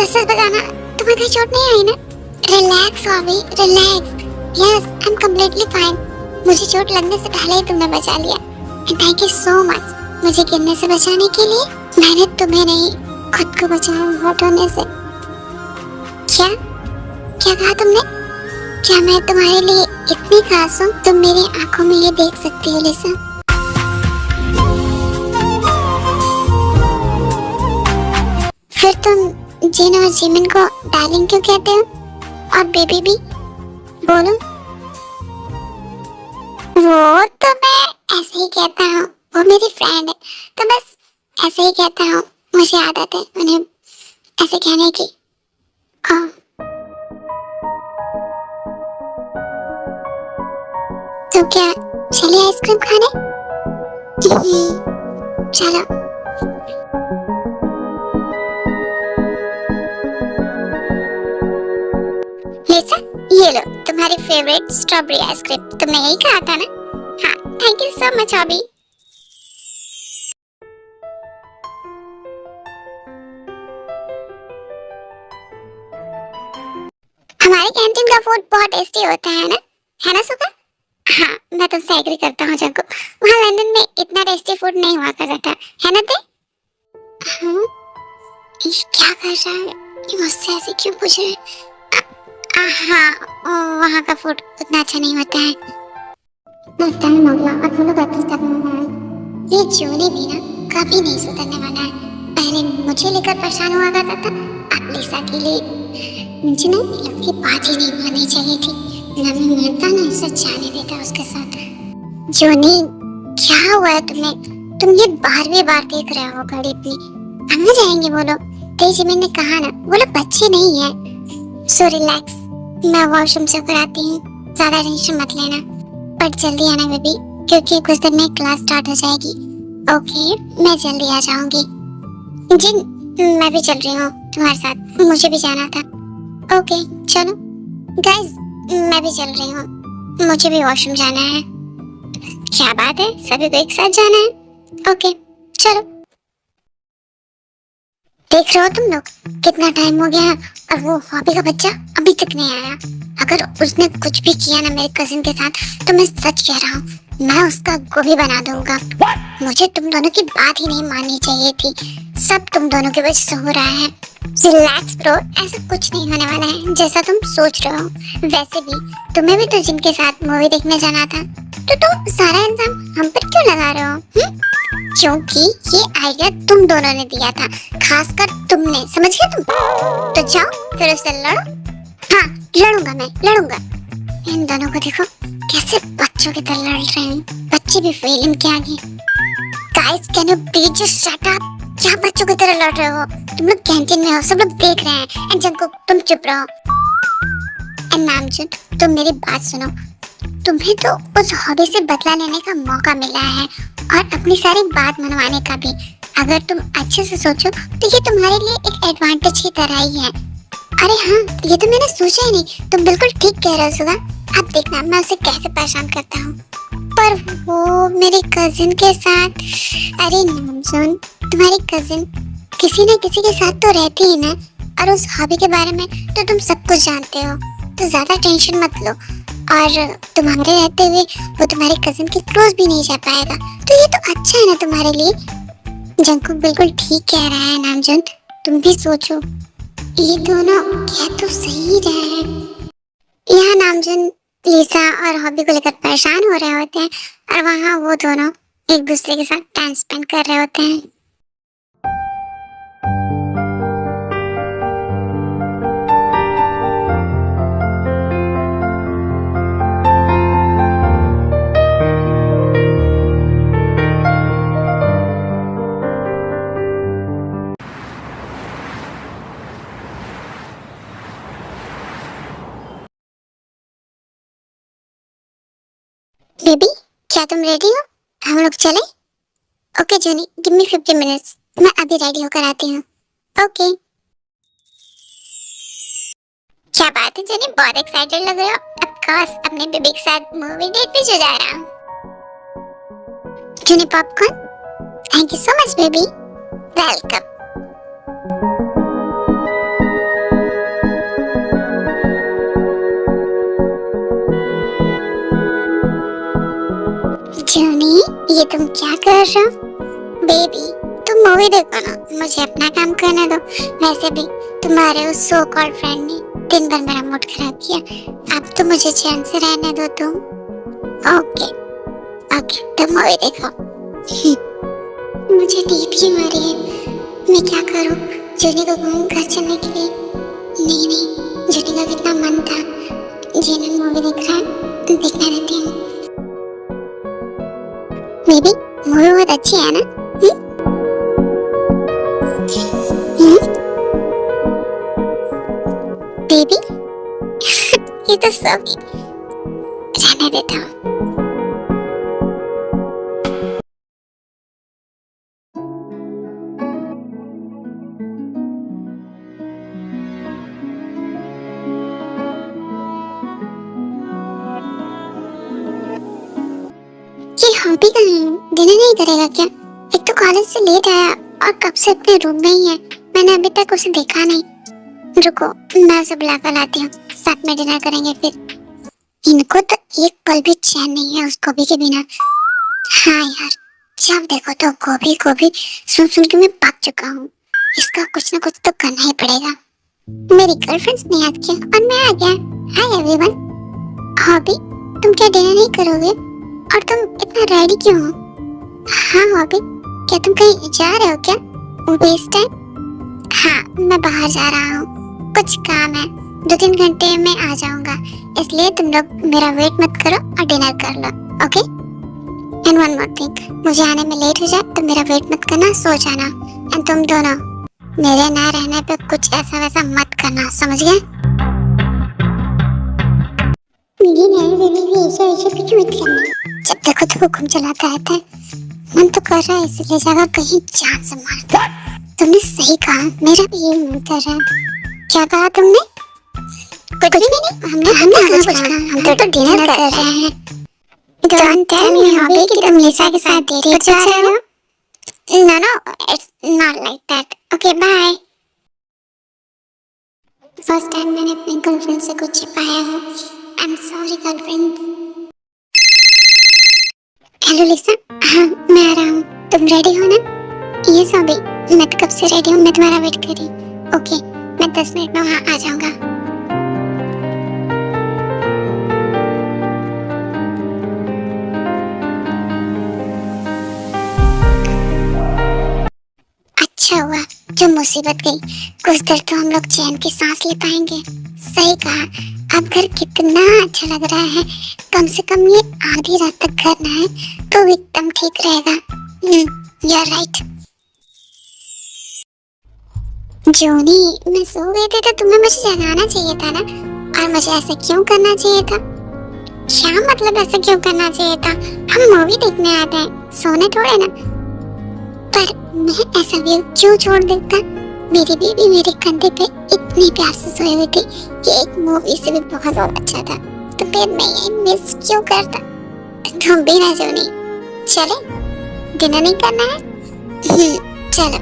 सच सच बताना, तुम्हें कोई चोट नहीं आई ना? Relax hobby, relax. Yes, I am completely fine. मुझे चोट लगने से पहले ही तुमने बचा लिया। And thank you so much मुझे गिरने से बचाने के लिए। मैंने तुम्हें नहीं, खुद को बचाया हर्ट होने से। क्या क्या कहा तुमने? क्या मैं तुम्हारे लिए इतनी खास हूँ? तुम मेरी आंखों में ये देख सकती हो लिसा। फिर तुम जिन और जिमिन को डार्लिंग क्यों कहते हो? और बेबी भी? बोलो। वो तो मैं ऐसे ही कहता हूँ, वो मेरी फ्रेंड है तो बस ऐसे ही कहता हूँ। मुझे आदत है उन्हें ऐसे कहने की। हाँ। तो क्या चलिए आइसक्रीम खाने? चलो। लिसा, ये लो तुम्हारी फेवरेट स्ट्रॉबेरी आइसक्रीम। तुमने यही कहा था ना? हाँ, thank you so much hobby. हमारे कैंटीन का फूड बहुत टेस्टी होता है ना सुगा? हाँ, मैं तुमसे एग्री करता हूँ जंकु। वहाँ लंदन में इतना टेस्टी फूड नहीं हुआ करता था, है ना ते? हाँ, ये क्या कर रहा है? ये मुझसे ऐसे क्यों पूछ रहे हैं? हाँ, वहाँ का फूड उतना अच्छा नहीं होता है। टाइम हो गया और वो लोग वापस करने वाला है। ये जोनी भी ना कभी नहीं सुधरने वाला है। पहले मुझे लेकर परेशान हुआ करता था, अब लिसा के लिए। मुझे ना इसकी बात ही नहीं माननी चाहिए थी। ना मैं मिलता ना इसे जाने देता उसके साथ। जोनी, क्या हुआ है तुम्हें? तुम ये 12वीं बार देख रहे हो घड़ी अपनी। हम जाएंगे वो लोग। तेजी मैंने कहा ना, वो लोग बच्चे नहीं है। सो रिलैक्स, मैं वॉशरूम से होकर आती हूँ, ज्यादा टेंशन मत लेना। बट जल्दी आना बेबी, क्योंकि कुछ देर में क्लास स्टार्ट हो जाएगी। ओके, मैं जल्दी आ जाऊंगी। जिन, मैं भी चल रही हूँ तुम्हारे साथ, मुझे भी जाना था। ओके चलो। गाइस, मैं भी चल रही हूँ, मुझे भी वॉशरूम जाना है। क्या बात है, सभी को एक साथ जाना है? ओके चलो। देख रहे हो तुम लोग, कितना टाइम हो गया और वो हॉबी का बच्चा अभी तक नहीं आया। अगर उसने कुछ भी किया ना मेरे कजिन के साथ, तो मैं सच कह रहा हूँ, मैं उसका गोभी बना दूंगा। मुझे तुम दोनों की बात ही नहीं माननी चाहिए थी। सब तुम दोनों की वजह से हो रहा है। रिलैक्स ब्रो, ऐसा कुछ नहीं होने वाला है जैसा तुम सोच रहे हो। वैसे भी तुम्हें भी तो जिनके साथ मूवी देखने जाना था, तो तुम सारा इल्जाम हम पर क्यों लगा रहे हो? क्योंकि ये आइडिया तुम दोनों ने दिया था, खासकर तुमने, समझ गए तुम? तो जाओ फिर उससे लड़ो। हाँ, लड़ूंगा, मैं लड़ूंगा। इन दोनों को देखो कैसे बच्चों की तरह लड़ रहे हैं। बच्चे भी फेल इनके आगे। Guys, can you please just shut up? क्या बच्चों की तरह लड़ रहे हो? तुम लोग कैंटीन में हो, सब लोग देख रहे हैं। एंड जंकुक, तुम चुप रहो। एंड नामजुन, तुम मेरी बात सुनो। तुम्हें तो उस हॉबी से बदला लेने का मौका मिला है और अपनी सारी बात मनवाने का भी। अगर तुम अच्छे से सोचो तो ये तुम्हारे लिए एक एडवांटेज की तरह ही है। अरे हाँ, ये तो मैंने सोचा ही नहीं। तुम बिल्कुल ठीक कह रहे हो सुगा। अब देखना मैं उसे कैसे परेशान करता हूँ। पर वो मेरे कजिन के साथ। अरे नामजुन, तुम्हारी कजिन किसी न किसी के साथ तो रहती है ना, और उस हॉबी के बारे में तो तुम सब कुछ जानते हो, तो ज्यादा टेंशन मत लो। और तुम्हारे रहते हुए वो तुम्हारे कजिन के क्लोज भी नहीं जा पाएगा, तो ये तो अच्छा है ना तुम्हारे लिए। जंकुक बिल्कुल ठीक कह रहा है नामजुन, तुम भी सोचो, ये दोनों क्या तो सही रहे हैं। यहाँ नामजुन लिसा और हॉबी को लेकर परेशान हो रहे होते हैं, और वहाँ वो दोनों एक दूसरे के साथ टाइम स्पेंड कर रहे होते हैं। बेबी, क्या तुम रेडी हो? हम लोग चले? ओके जोनी, गिव मी 50 मिनट्स, मैं अभी रेडी होकर आती हूँ। ओके। क्या बात है जोनी, बहुत एक्साइटेड लग रहे हो। ऑफ कोर्स, अपने बेबी के साथ मूवी डेट पे जो जा रहा हूँ। Johnny popcorn, thank you so much baby. Welcome. ये तुम क्या कर रहे हो? बेबी तुम मूवी देखो ना, मुझे अपना काम करने दो। वैसे भी तुम्हारे उस सो कॉल्ड फ्रेंड ने दिन भर मेरा मूड खराब किया। अब तो मुझे चैन से रहने दो तुम। ओके ओके तुम मूवी देखो। मुझे नींद क्यों आ रही है? मैं क्या करूं? जूनी को कहूं घर चलने के लिए? नहीं, जूनी का कितना मन था। जीनू मूवी देख रहा है, देखने देती हूँ। बेबी मूवी बहुत अच्छी है ना? बेबी ये तो सब रहने देता हूँ। ये हॉबी कहाँ है? डिनर नहीं करेगा क्या? एक तो कॉलेज से लेट आया और कब से अपने रूम में ही है। मैंने अभी तक उसे देखा नहीं। रुको मैं उसे बुला कर लाती हूँ, साथ में डिनर करेंगे फिर। इनको तो एक पल भी चैन नहीं है उस गोभी के बिना। हाँ यार, जब देखो तो गोभी गोभी सुन सुन के मैं पक चुका हूँ। इसका कुछ ना कुछ तो करना ही पड़ेगा। मेरी गर्लफ्रेंड्स ने याद किया और मैं आ गया। Hi everyone. हॉबी तुम क्या डिनर नहीं करोगे? और तुम इतना रेडी क्यों हो? हाँ हॉबी, क्या तुम कहीं जा रहे हो क्या? Waste time? हाँ मैं बाहर जा रहा हूँ, कुछ काम है। 2-3 घंटे में आ जाऊंगा, इसलिए तुम लोग मेरा वेट मत करो और डिनर कर लो। Okay? And one more thing, मुझे आने में लेट हो जाए तो मेरा वेट मत करना, सो जाना। एंड तुम दोनों मेरे ना रहने पे कुछ ऐसा वैसा मत करना, समझ गए? मेरी नई बेबी भी ऐसे ऐसे कुछ मत करना। जब देखो तो हुक्म चलाता रहता है। मन तो कर रहा है इसलिए जगह कहीं जान से मार दो। तुमने सही कहा, मेरा भी यही मन कर रहा है। क्या कहा तुमने? कुछ भी नहीं, हमने कुछ कहा। हम तो डिनर कर रहे हैं। डोंट टेल मी हॉबी कि तुम लिसा के साथ डेट पर जा रहे हो। No it's not like that. Okay bye. First time मैंने अपनी गर्लफ्रेंड से कुछ छिपाया है। I am sorry girlfriend. Hello Lisa. हाँ मैं आ रहा हूँ, तुम रेडी हो ना? यस हॉबी, मैं तो कब से रेडी हूँ, मैं तुम्हारा वेट कर रही हूँ। ओके मैं 10 मिनट में वहाँ आ जाऊंगा। अच्छा हुआ जो मुसीबत गई, कुछ देर तो हम लोग चैन की सांस ले पाएंगे। सही कहा, अब घर कितना अच्छा लग रहा है। कम से कम ये आधी रात तक घर ना है तो एकदम ठीक रहेगा। You are right. जोनी मैं सो गई थी तो तुम्हें मुझे जगाना चाहिए था ना। और मुझे ऐसा क्यों करना चाहिए था? क्या मतलब ऐसा क्यों करना चाहिए था? हम मूवी देखने आते हैं, सोने थोड़े ना। पर मैं ऐसा व्यू क्यों छोड़ देता? मेरी बेबी मेरे कंधे पे इतनी प्यार से सोई हुई थी कि एक मूवी से भी बहुत ज्यादा अच्छा था। तो फिर मैं ये मिस क्यों करता? तुम भी ना जोनी, चले डिनर नहीं करना है? चलो।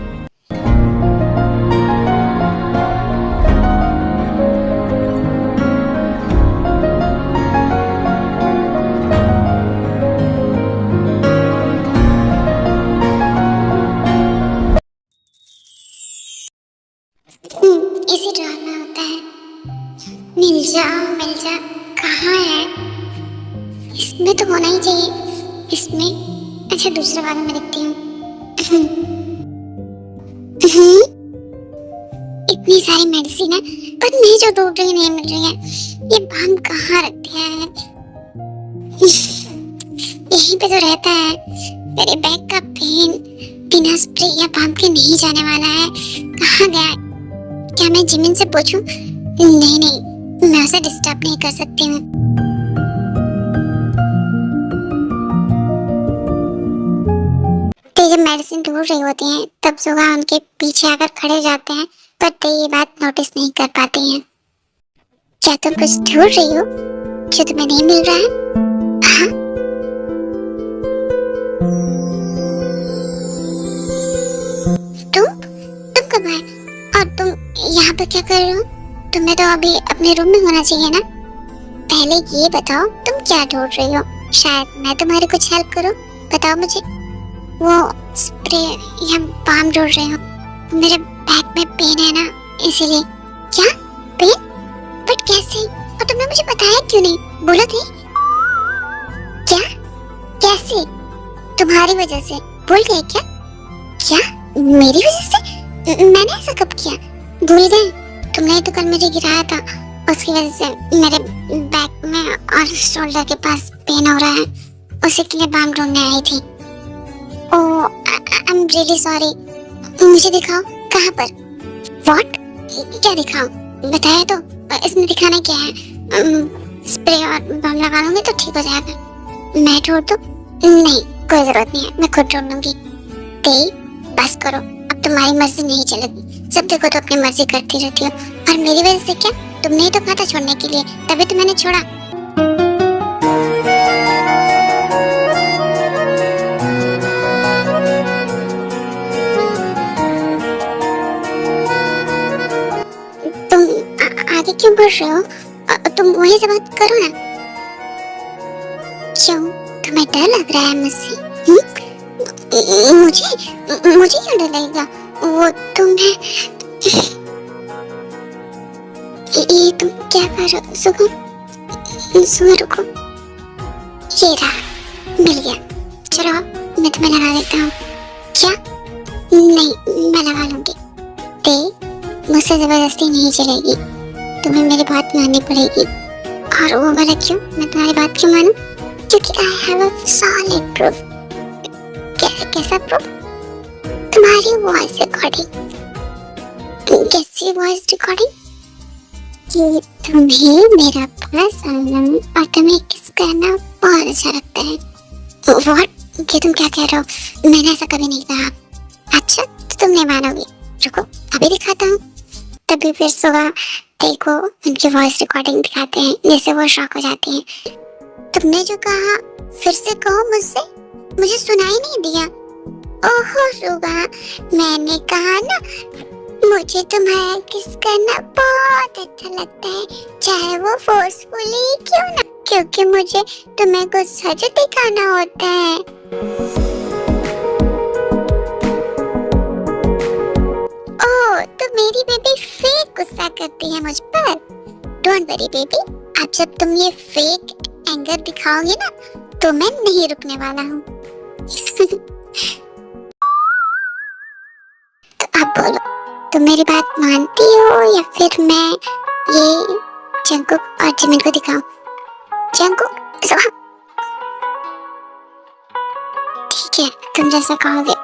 इसी ड्रॉर में होता है। मिल जा कहाँ है? इसमें तो होना ही चाहिए। इसमें अच्छा दूसरे वाले में देखती हूँ। इतनी सारी मेडिसिन है पर नहीं जो ढूंढ रही नहीं मिल रही है। ये बाम कहाँ रख दिया है? यहीं पे तो रहता है। मेरे बैक का पेन बिना स्प्रे या बाम के नहीं जाने वाला है। कहाँ गया? क्या मैं जिमिन से पूछूं? नहीं मैं उसे डिस्टर्ब नहीं कर सकती हूँ। जब मेडिसिन ढूंढ रही होती हैं तब सुबह उनके पीछे आकर खड़े जाते हैं, पर ते ये बात नोटिस नहीं कर पाती हैं। क्या तुम कुछ ढूंढ रही हो जो तुम्हें नहीं मिल रहा है? हाँ? तुम कब आए? और तुम यहाँ पे क्या कर रहे हो? तुम्हें तो अभी अपने रूम में होना चाहिए ना। पहले ये बताओ तुम क्या ढूंढ रही हो? शायद मैं तुम्हारी कुछ हेल्प करूं। बताओ मुझे, वो स्प्रे या बाम ढूंढ रहे हो? मेरे बैक में पेन है ना, इसीलिए। क्या पेन? बट कैसे? और तुमने मुझे बताया क्यों नहीं? बोला थे? क्या? कैसे? तुम्हारी वजह से? भूल गए क्या? क्या मेरी वजह से? मैंने ऐसा कब किया? भूल गए? तुमने तो कल मुझे गिराया था, उसकी वजह से मेरे बैक में और शोल्डर के पास पेन हो रहा है, उसी के लिए बाम ढूंढने आई थी। ओह, आई एम रियली सॉरी। मुझे दिखाओ, कहाँ पर? व्हाट? क्या दिखाओ? बताया तो। इसमें दिखाना क्या है? स्प्रे और बाम लगा लूंगी तो ठीक हो जाएगा। मैं ढूंढ दूं? नहीं, कोई जरूरत नहीं है, मैं खुद ढूंढ लूंगी। बस करो, अब तुम्हारी मर्जी नहीं चलेगी। जब देखो तो अपनी मर्जी करती रहती हो। और मेरी वजह से क्या? तुमने ही तो कहा था छोड़ने के लिए, तभी तो मैंने छोड़ा। तुम आगे क्यों बढ़ रहे हो? तुम वहीं से बात करो ना। क्यों, तुम्हें डर लग रहा है मुझसे? मुझे मुझे क्यों डर लगेगा? वो तुम्हें ये तुम क्या कर रहे हो? सुबह रुको। ये रहा, मिल गया। चलो मैं तुम्हें लगा देता हूँ। क्या? नहीं, मैं लगा लूंगी। मुझसे जबरदस्ती नहीं चलेगी, तुम्हें मेरी बात माननी पड़ेगी। और वो वाला क्यों? मैं तुम्हारी बात क्यों मानूं? क्योंकि I have a solid proof. कैसा प्रूफ? तुम्हारी वॉइस रिकॉर्डिंग। कैसी वॉइस रिकॉर्डिंग? कि तुम्हें मेरा पास आना और तुम्हें किस करना बहुत अच्छा लगता है। व्हाट? कि तुम क्या कह रहे हो? मैंने ऐसा कभी नहीं कहा। अच्छा, तो तुम नहीं मानोगे। रुको, अभी दिखाता हूँ। तभी फिर सुबह देखो उनकी वॉइस रिकॉर्डिंग दिखाते हैं, जैसे वो शॉक हो जाते हैं। तुमने जो कहा फिर से कहो मुझसे, मुझे सुनाई नहीं दिया। ओहो सुबह, मैंने कहा ना मुझे तुम्हारा किस करना बहुत अच्छा लगता है, चाहे वो फोर्सफुली क्यों ना, क्योंकि मुझे तुम्हें गुस्सा जो दिखाना होता है। ओह, तो मेरी बेबी फेक गुस्सा करती है मुझ पर। डोंट वरी बेबी, अब जब तुम ये फेक एंगर दिखाओगे ना, तो मैं नहीं रुकने वाला हूँ। तो अब बोलो, तुम मेरी बात मानती हो या फिर मैं ये जंगकुक और जिमिन को दिखाऊं? जंगकुक, ठीक है, तुम जैसा कहोगे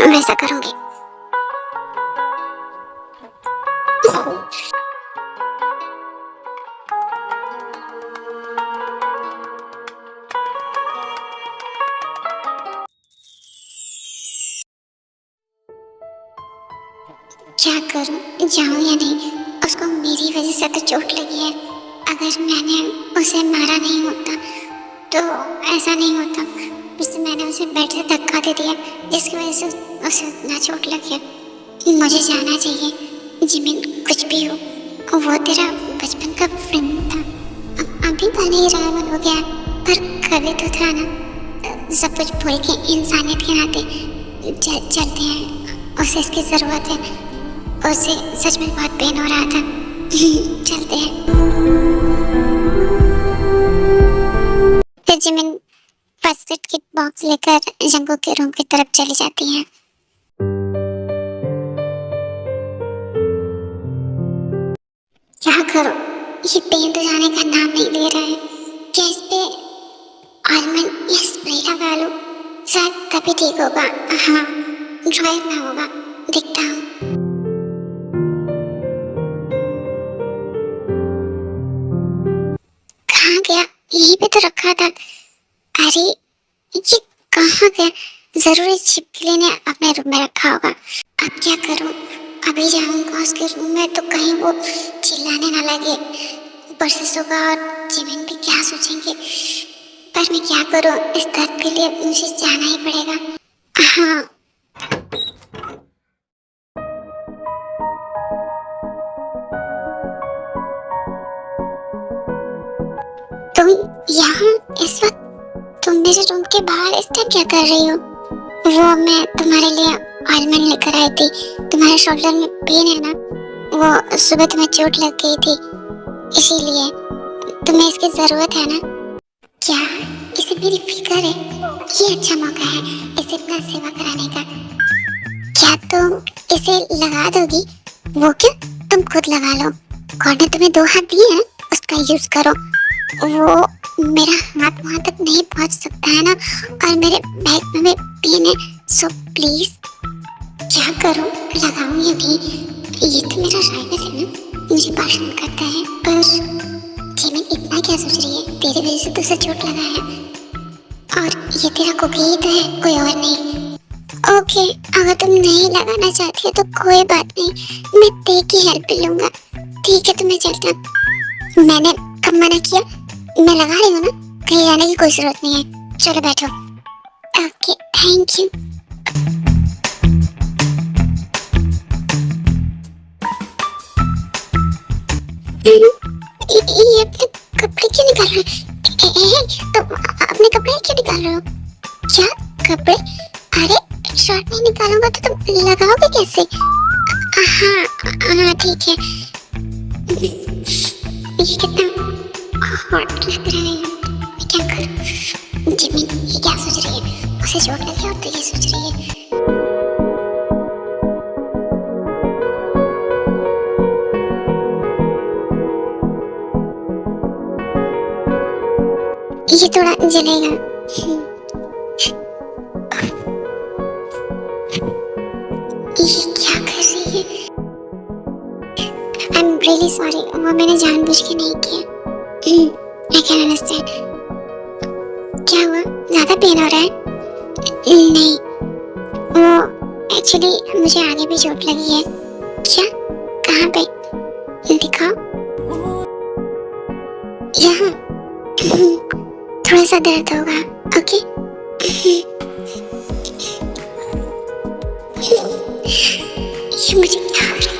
वैसा करूंगी। क्या करूं, जाऊं या नहीं? उसको मेरी वजह से तो चोट लगी है। अगर मैंने उसे मारा नहीं होता तो ऐसा नहीं होता। फिर मैंने उसे बेड से धक्का दे दिया, जिसकी वजह से उसे इतना चोट लगी है। मुझे जाना चाहिए। जिमिन, कुछ भी हो, वो तेरा बचपन का फ्रेंड था। अभी भले ही रावण हो गया, पर कभी तो था ना। सब कुछ भूल के इंसानियत के नाते चलते हैं। उसे इसकी जरूरत है। उसे सच में बहुत पेन हो रहा था। चलते हैं। फिर Jimin first aid kit box लेकर जंगकुक के रूम की तरफ चली जाती है। क्या करो, ये पेन तो जाने का नाम नहीं ले रहा है। क्या इस पे ऑइंटमेंट या स्प्रे लगा लूं? शायद तभी ठीक होगा। हाँ, ड्रायर में होगा, देखता हूँ। कहाँ गया? यहीं पे तो रखा था। अरे ये कहाँ गया? जरूर इस छिपकली ने अपने रूम में रखा होगा। अब क्या करूं? अभी जाऊंगा उसके रूम में तो कहीं वो चिल्लाने ना लगे। ऊपर से सुबह और जिमिन भी क्या सोचेंगे। पर मैं क्या करूं, इस दर्द के लिए मुझे जाना ही पड़ेगा। हाँ, तुम यहाँ इस वक्त? तुम मेरे रूम के बाहर इस टाइम क्या कर रही हो? वो मैं तुम्हारे लिए ऑइंटमेंट लेकर आई थी। तुम्हारे शोल्डर में पेन है ना, वो सुबह तुम्हें चोट लग गई थी, इसीलिए तुम्हें इसकी जरूरत है ना? क्या इसे मेरी फिक्र है? ये अच्छा मौका है इसे अपना सेवा कराने का। क्या तुम इसे लगा दोगी? वो क्या, तुम खुद लगा लो। गॉड ने तुम्हें 2 हाथ दिए हैं, उसका यूज करो। वो मेरा हाथ वहां तक नहीं पहुंच सकता है ना, और मेरे बैक में भी पेन है, सो प्लीज। क्या करूं, लगाऊं या नहीं? ये तो मेरा राइवल है ना, मुझे पसंद करता है, पर जिमिन इतना क्या सोच रही है? तेरी वजह से तो उसे चोट लगा है, और ये तेरा कुकी ही तो है, कोई और नहीं। ओके, अगर तुम नहीं लगाना चाहती हो तो कोई बात नहीं, मैं ते की हेल्प लूंगा। ठीक है, तुम्हें चलता। मैंने कब मना किया? मैं लगा रही हूँ ना, कहीं जाने की कोई जरूरत नहीं है। चलो बैठो। Okay, thank you. ये अपने कपड़े क्यों निकाल रहे हो? तुम अपने कपड़े क्यों निकाल रहे हो? क्या कपड़े? अरे शर्ट नहीं निकालूंगा तो तुम लगाओगे कैसे? हाँ ठीक है। ये कितना हॉट लग रहा है, मैं क्या करूं? जिमिन ये क्या सोच रही है? उसे चोट लगी और तो ये सोच रही है। ये थोड़ा जलेगा। ये क्या कर रही है? आई एम रियली सॉरी, वो मैंने जानबूझ के नहीं किया। I can understand. क्या हुआ, ज्यादा पेन हो रहा है? नहीं, वो एक्चुअली मुझे आगे भी चोट लगी है। क्या, कहाँ पे? दिखाओ। यहाँ थोड़ा सा दर्द होगा। ओके। ये मुझे क्या हो रहा है?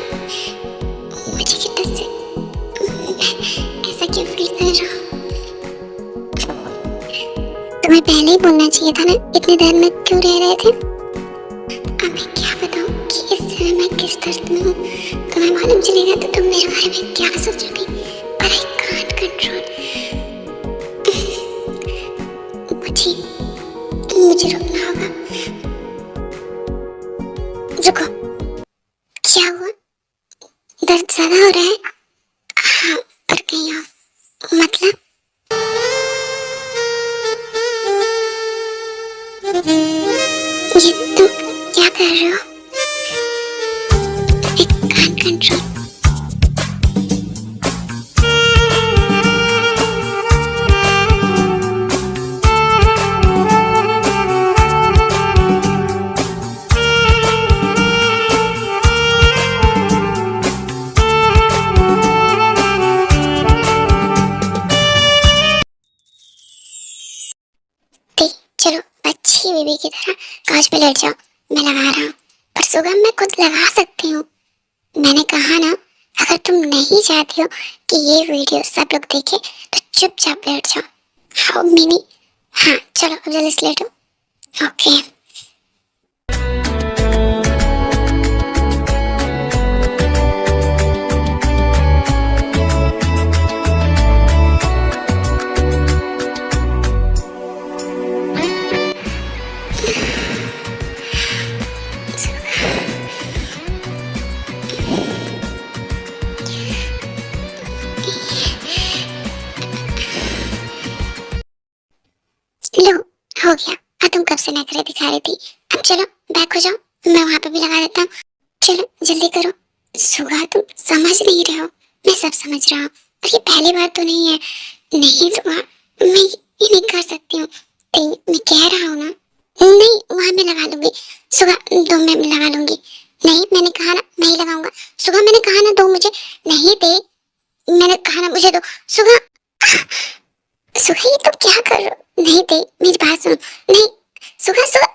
मुझे कितना से ऐसा क्यों फील कर रहा हूँ? तुम्हें पहले ही बोलना चाहिए था ना, इतने दर्द में क्यों रह रहे थे? अब मैं क्या बताऊँ कि इस समय मैं किस दर्द में हूँ? तुम्हें मालूम चलेगा तो तुम मेरे बारे में क्या सोचोगी? पर आई कांट कंट्रोल। मुझे रुकना होगा। रुको, क्या हुआ? दर्द ज्यादा हो रहा है? हाँ, पर कहीं और। मतलब ये तुम क्या कर रहे हो? I can't control. चलो अच्छी बेबी की तरह कांच पे लेट जाओ, मैं लगा रहा हूँ। पर सुगम मैं खुद लगा सकती हूँ। मैंने कहा ना, अगर तुम नहीं चाहती हो कि ये वीडियो सब लोग देखे तो चुपचाप लेट जाओ। How mini? हाँ चलो अब जल्दी से लेटो। ओके। लो हो गया। तुम कब से नखरे दिखा रही थी? अब चलो बैक हो जाओ, मैं वहां पे भी लगा देता हूँ। चलो जल्दी करो। सुगा तुम समझ नहीं रहे हो, मैं सब समझ रहा हूँ, और ये पहली बार तो नहीं है। नहीं सुगा, मैं ये नहीं कर सकती हूँ। मैं कह रहा हूँ ना। नहीं, वहां मैं लगा लूंगी। सुगा 2 मिनट में लगा लूंगी। नहीं मैंने कहा ना मैं ही लगाऊंगा। सुगा मैंने कहा ना दो मुझे। नहीं दे, मैंने कहा ना मुझे दो। सुगा सुगा ये तुम क्या कर रहे हो? नहीं दे, मेरी बात सुनो। नहीं सुगा सुगा